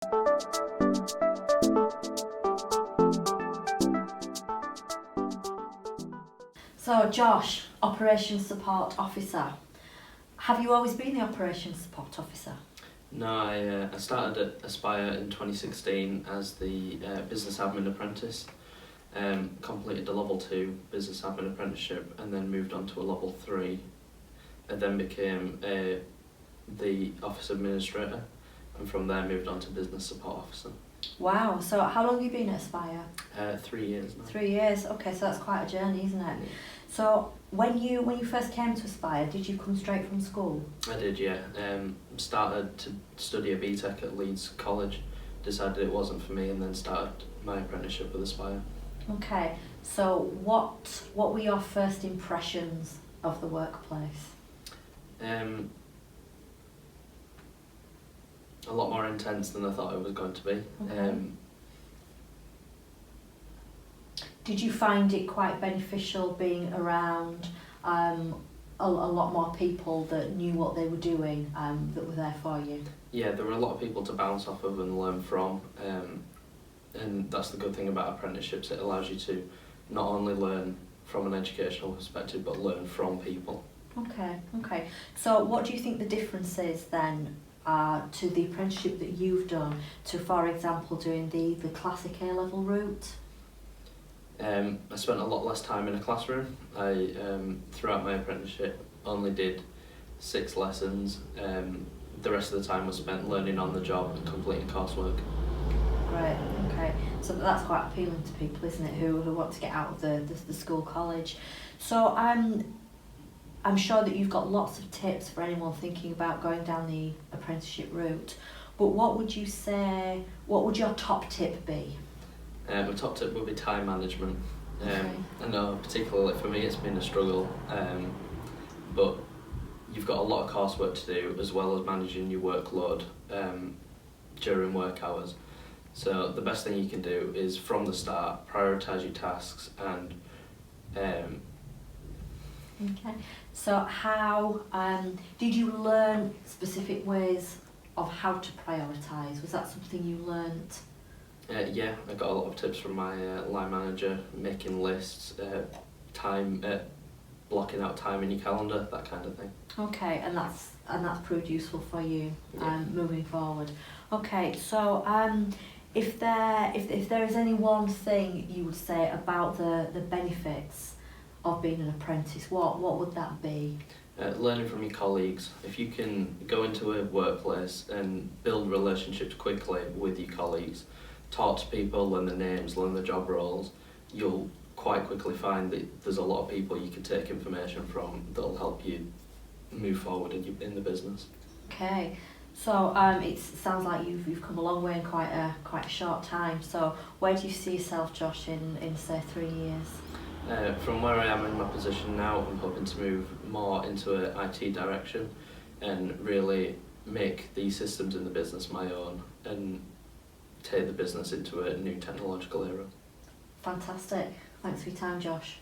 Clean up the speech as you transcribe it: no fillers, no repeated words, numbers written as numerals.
So Josh, Operations Support Officer. Have you always been the Operations Support Officer? No, I started at Aspire in 2016 as the business admin apprentice, completed a level 2 business admin apprenticeship and then moved on to a level 3 and then became the office administrator, and from there moved on to business support officer. Wow, so how long have you been at Aspire? 3 years now. 3 years, okay, so that's quite a journey, isn't it? Yeah. So when you first came to Aspire, did you come straight from school? I did, yeah. Started to study a BTEC at Leeds College, decided it wasn't for me and then started my apprenticeship with Aspire. Okay, so what were your first impressions of the workplace? A lot more intense than I thought it was going to be. Okay. Did you find it quite beneficial being around a lot more people that knew what they were doing, that were there for you? Yeah, there were a lot of people to bounce off of and learn from, and that's the good thing about apprenticeships. It allows you to not only learn from an educational perspective but learn from people. Okay. So what do you think the difference is then to the apprenticeship that you've done to, for example, doing the classic A-level route? I spent a lot less time in a classroom. I, throughout my apprenticeship, only did 6 lessons. The rest of the time was spent learning on the job and completing coursework. Great, okay. So that's quite appealing to people, isn't it, who want to get out of the school college. So I'm sure that you've got lots of tips for anyone thinking about going down the apprenticeship route, but what would your top tip be? My top tip would be time management. Okay. I know particularly for me it's been a struggle, but you've got a lot of coursework to do as well as managing your workload during work hours. So the best thing you can do is from the start prioritise your tasks and Okay, so how did you learn specific ways of how to prioritise? Was that something you learnt? Yeah, I got a lot of tips from my line manager, making lists, blocking out time in your calendar, that kind of thing. Okay, and that's proved useful for you moving forward. Okay, so if there is any one thing you would say about the benefits of being an apprentice, what would that be? Learning from your colleagues. If you can go into a workplace and build relationships quickly with your colleagues, talk to people, learn the names, learn the job roles, you'll quite quickly find that there's a lot of people you can take information from that'll help you move forward in the business. Okay, so it sounds like you've come a long way in quite a short time. So where do you see yourself, Josh, in say 3 years? From where I am in my position now, I'm hoping to move more into an IT direction and really make these systems in the business my own and take the business into a new technological era. Fantastic. Thanks for your time, Josh.